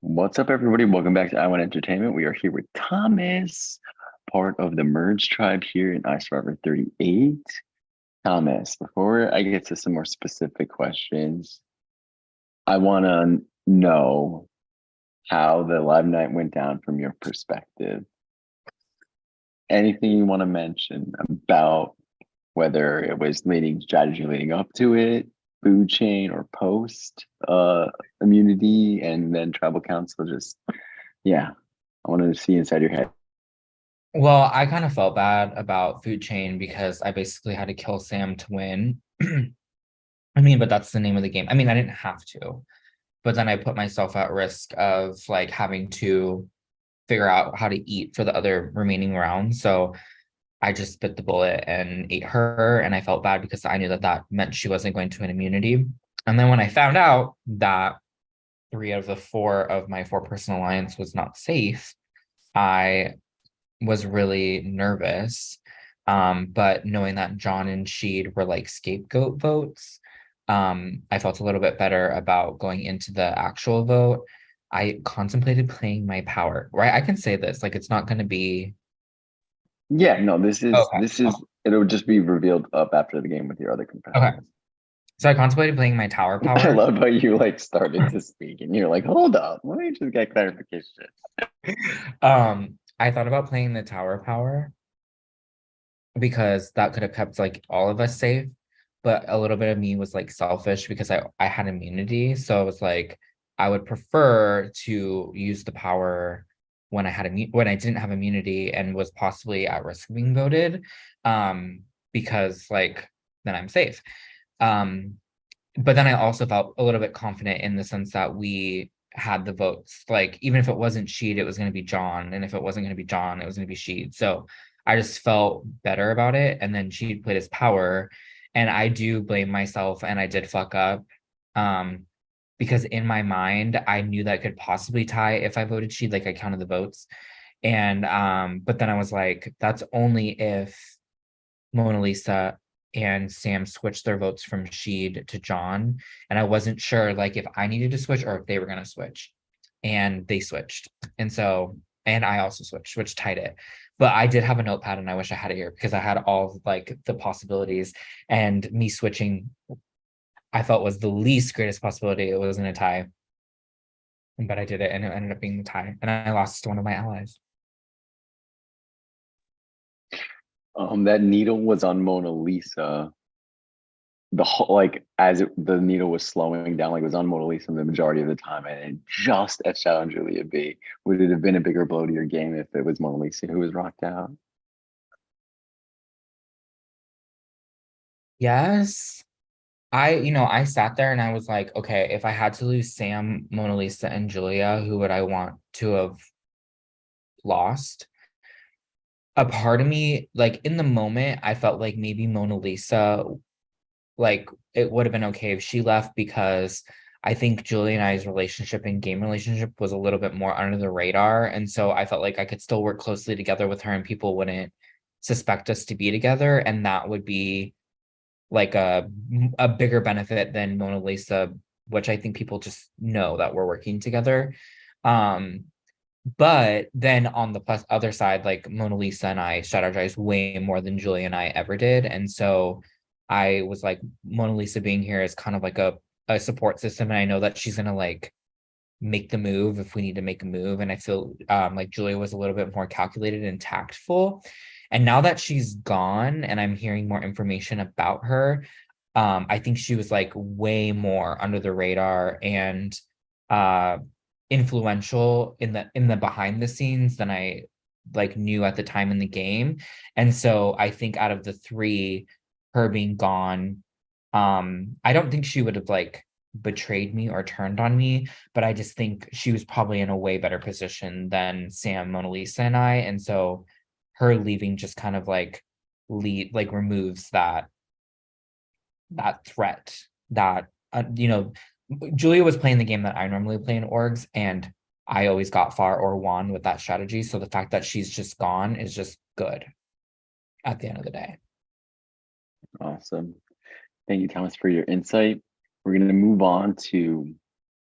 What's up, everybody? Welcome back to I Want Entertainment. We are here with Thomas, part of the Merge tribe here in iS38. Thomas, before I get to some more specific questions, I want to know how the live night went down from your perspective. Anything you want to mention about whether it was leading strategy leading up to it, food chain, or post immunity, and then tribal council? Just yeah, I wanted to see inside your head. Well, I kind of felt bad about Food Chain because I basically had to kill Sam to win. But that's the name of the game. I didn't have to, but then I put myself at risk of like having to figure out how to eat for the other remaining rounds. So I just bit the bullet and ate her, and I felt bad because I knew that that meant she wasn't going to win immunity. And then when I found out that three out of the four of my four-person alliance was not safe, I was really nervous. But knowing that John and Sheed were like scapegoat votes, I felt a little bit better about going into the actual vote. I contemplated playing my power, right? I can say this, like it's not going to be Yeah, no, this is okay. this is it'll just be revealed up after the game with your other Okay. confessionals. So I contemplated playing my tower I power. love how you like started to speak and you're like, hold up, let me just get clarification. I thought about playing the tower power because that could have kept like all of us safe. But a little bit of me was like selfish because I had immunity. So it was like I would prefer to use the power when when I didn't have immunity and was possibly at risk of being voted. Because like then I'm safe. Um, but then I also felt a little bit confident in the sense that we had the votes. Like even if it wasn't Sheed, it was going to be John, and if it wasn't going to be John, it was going to be Sheed. So I just felt better about it. And then Sheed played his power, and I do blame myself, and I did fuck up, um, because in my mind I knew that I could possibly tie if I voted Sheed. Like I counted the votes, and but then I was like, that's only if Mona Lisa and Sam switched their votes from Sheed to John. And I wasn't sure like if I needed to switch or if they were gonna switch. And they switched. And so and I also switched, which tied it. But I did have a notepad and I wish I had it here because I had all of, like the possibilities, and me switching I felt was the least greatest possibility. It wasn't a tie. But I did it and it ended up being the tie. And I lost to one of my allies. That needle was on Mona Lisa. The whole the needle was slowing down, like it was on Mona Lisa the majority of the time, and it just etched out on Julia B. Would it have been a bigger blow to your game if it was Mona Lisa who was rocked out? Yes. I sat there and I was like, okay, if I had to lose Sam, Mona Lisa, and Julia, who would I want to have lost? A part of me, like in the moment, I felt like maybe Mona Lisa, like it would have been okay if she left because I think Julia and I's relationship and game relationship was a little bit more under the radar. And so I felt like I could still work closely together with her and people wouldn't suspect us to be together. And that would be like a bigger benefit than Mona Lisa, which I think people just know that we're working together. Um, but then on the plus other side, like Mona Lisa and I strategized way more than Julia and I ever did. And so I was like, Mona Lisa being here is kind of like a support system. And I know that she's gonna like make the move if we need to make a move. And I feel like Julia was a little bit more calculated and tactful. And now that she's gone and I'm hearing more information about her, I think she was like way more under the radar and uh, influential in the behind the scenes than I like knew at the time in the game. And so I think out of the three, her being gone, I don't think she would have like betrayed me or turned on me, but I just think she was probably in a way better position than Sam, Mona Lisa, and I. And so her leaving just kind of like removes that threat that Julia was playing the game that I normally play in orgs, and I always got far or won with that strategy. So the fact that she's just gone is just good at the end of the day. Awesome. Thank you, Thomas, for your insight. We're going to move on to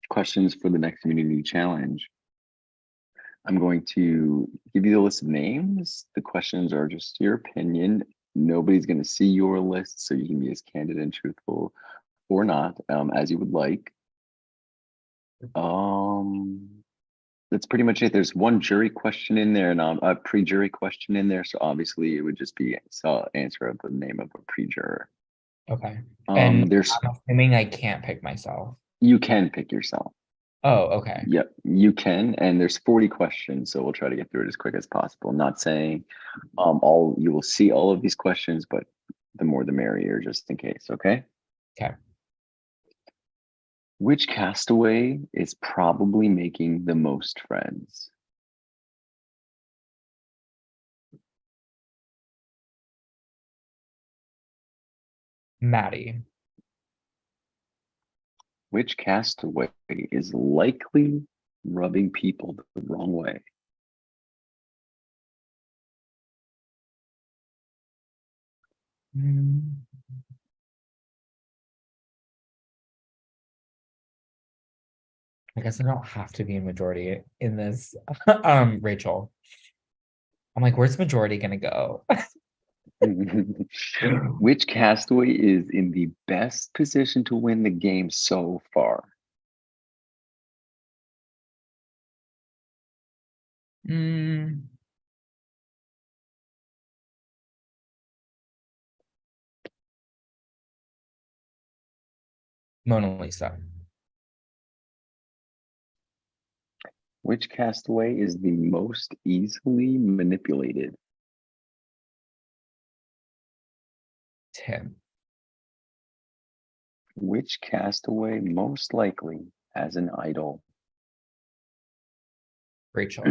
questions for the next community challenge. I'm going to give you the list of names. The questions are just your opinion. Nobody's going to see your list, so you can be as candid and truthful or not, as you would like. That's pretty much it. There's one jury question in there and a pre-jury question in there. So obviously it would just be answer of the name of a pre-juror. Okay. And There's I'm assuming I can't pick myself. you can pick yourself. Oh, okay. Yep, you can. And there's 40 questions, so we'll try to get through it as quick as possible. Not saying all you will see all of these questions, but the more the merrier, just in case. Okay. Okay. Which castaway is probably making the most friends? Maddie. Which castaway is likely rubbing people the wrong way? Mm, I guess I don't have to be a majority in this. Rachel. I'm like, where's majority gonna go? Which castaway is in the best position to win the game so far? Mm, Mona Lisa. Which castaway is the most easily manipulated? Tim. Which castaway most likely has an idol? Rachel.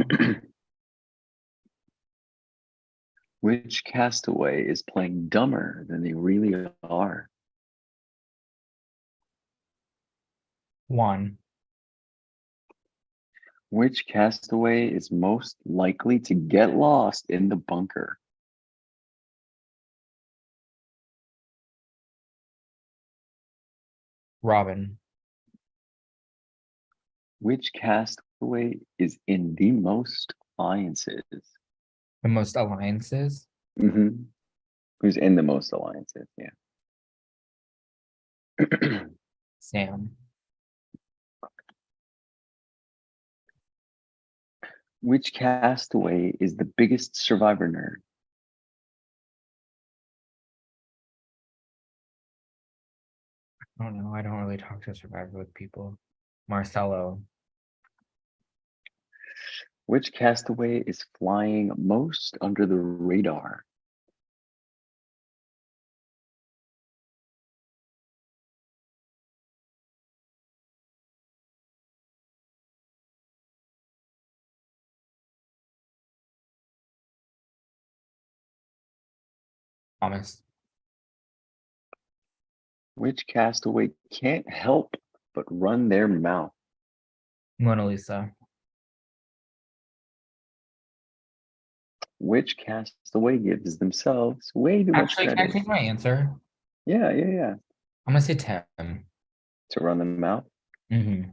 Which castaway is playing dumber than they really are? Juan. Which castaway is most likely to get lost in the bunker? Robin. Which castaway is in the most alliances? The most alliances. Who's in the most alliances? Yeah. Sam. Which castaway is the biggest survivor nerd? I don't know. I don't really talk to Survivor with people. Marcelo. Which castaway is flying most under the radar? Thomas. Which castaway can't help but run their mouth? Mona Lisa. Which castaway gives themselves way too much Actually, can I credit? change my answer? Yeah. I'm gonna say Tim. To run their mouth? Mm-hmm.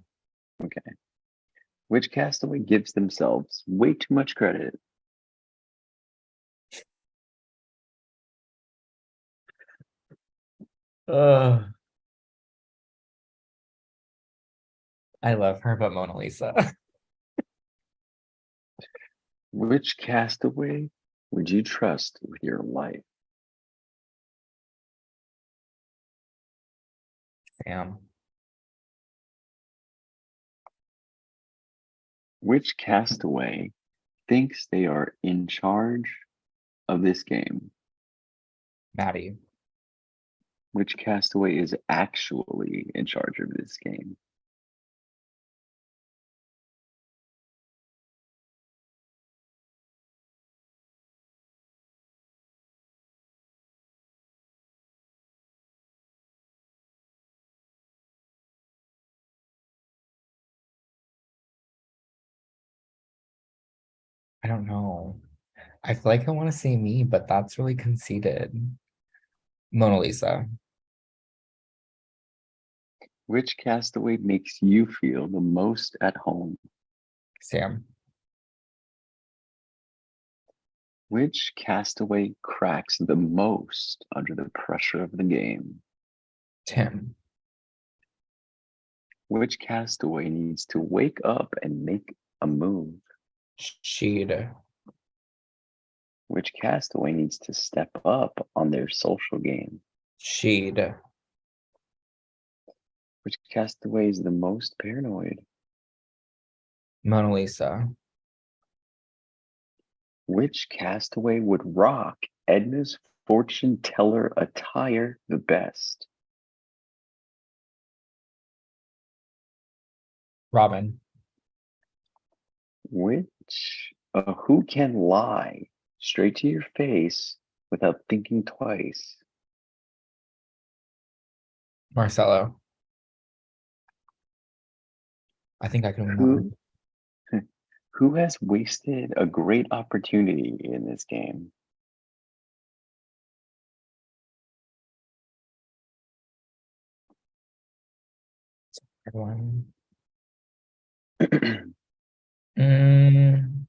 Okay. Which castaway gives themselves way too much credit? I love her, but Mona Lisa. Which castaway would you trust with your life? Sam. Which castaway thinks they are in charge of this game? Maddie. Which castaway is actually in charge of this game? I don't know. I feel like I want to say me, but that's really conceited. Mona Lisa. Which castaway makes you feel the most at home? Sam. Which castaway cracks the most under the pressure of the game? Tim. Which castaway needs to wake up and make a move? Sheed. Which castaway needs to step up on their social game? Sheed. Which castaway is the most paranoid? Mona Lisa. Which castaway would rock Edna's fortune teller attire the best? Robin. Who can lie straight to your face without thinking twice? Marcelo. I think I can win that one. Who has wasted a great opportunity in this game? One. Mm,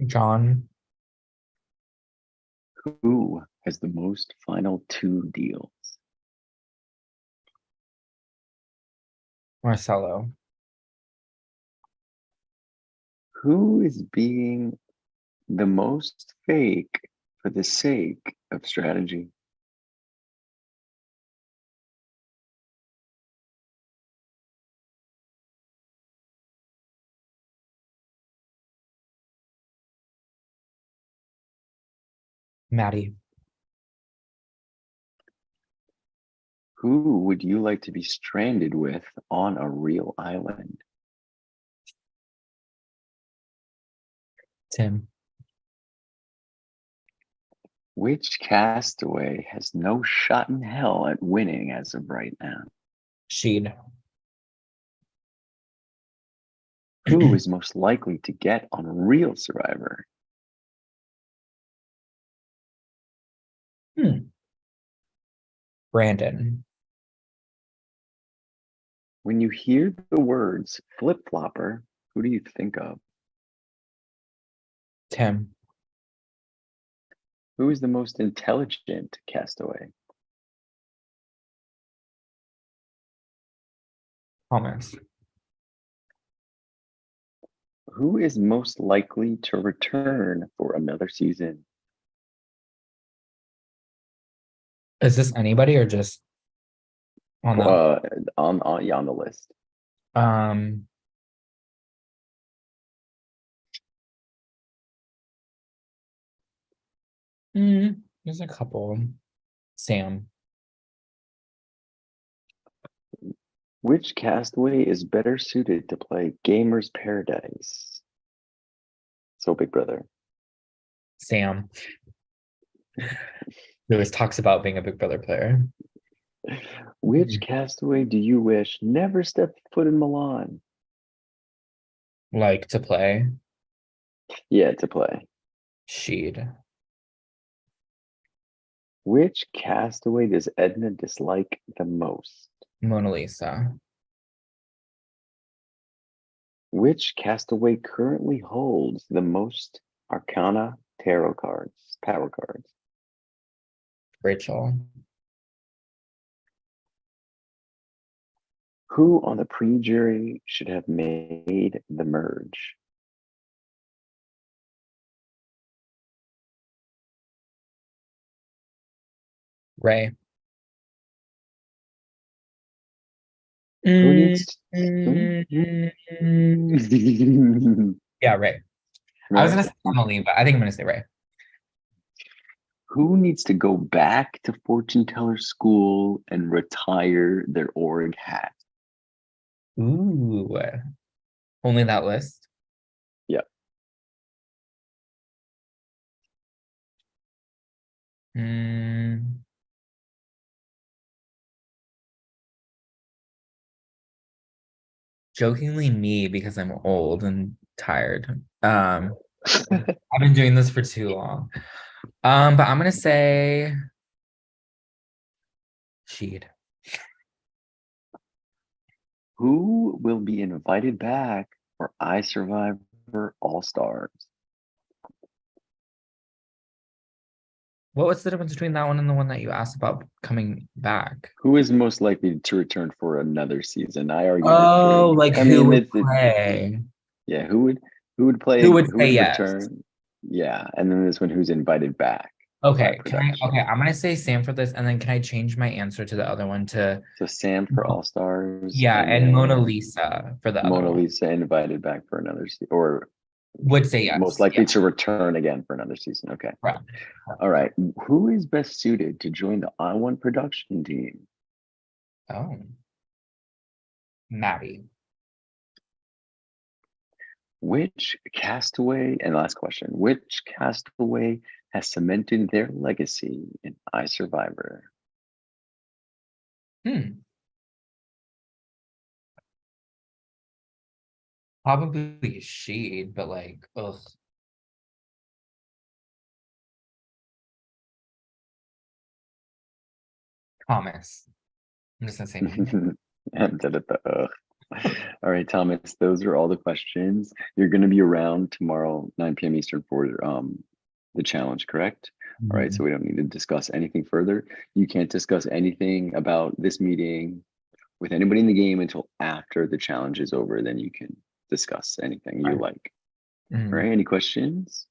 John. Who has the most final two deals? Marcelo. Who is being the most fake for the sake of strategy? Maddie. Who would you like to be stranded with on a real island? Tim. Which castaway has no shot in hell at winning as of right now? Sheed. Who is most likely to get on Real Survivor? Brandon. When you hear the words flip flopper, who do you think of? Tim. Who is the most intelligent castaway? Thomas. Who is most likely to return for another season? Is this anybody or just on that? Yeah, on the list. Um, there's a couple. Sam. Which castaway is better suited to play Gamer's Paradise? So Big Brother. Sam. Lewis talks about being a Big Brother player. Which castaway do you wish never stepped foot in Milan? Like to play. Yeah, to play. Sheed. Which castaway does Edna dislike the most? Mona Lisa. Which castaway currently holds the most Arcana tarot cards, power cards? Rachel. Who on the pre-jury should have made the merge? Ray. Who needs Yeah, Ray. I was right? gonna say Emily, but I think I'm gonna say Ray. Who needs to go back to fortune teller school and retire their org hat? Ooh. Only that list. Yeah. Mm, jokingly me because I'm old and tired. I've been doing this for too long. But I'm gonna say Sheed. Who will be invited back for iSurvivor All Stars? What was the difference between that one and the one that you asked about coming back? Who is most likely to return for another season? I argued with Oh, Drake. like I who mean, would play? yeah. Who would Who play? would Who say would yes? return? Yeah, and then this one, who's invited back by Okay, production? I'm gonna say Sam for this, and then can I change my answer to the other one to So Sam for All Stars, yeah, and and Mona then Lisa for the other Mona one. Lisa invited back for another season, or Would say most yes. likely Yeah. to return again for another season. Okay. Right. All right. Who is best suited to join the I1 production team? Oh, Maddie. Which castaway, and last question, which castaway has cemented their legacy in iSurvivor? Hmm. Probably she, but like, ugh. Thomas. I'm just gonna say my name. Ugh. All right, Thomas, those are all the questions. You're going to be around tomorrow, 9 p.m. Eastern for the challenge, correct? All right, Mhm. so we don't need to discuss anything further. You can't discuss anything about this meeting with anybody in the game until after the challenge is over. Then you can discuss anything you Right. like. All Mhm. right, any questions?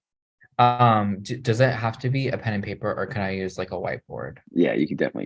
Does it have to be a pen and paper or can I use like a whiteboard? Yeah, you can definitely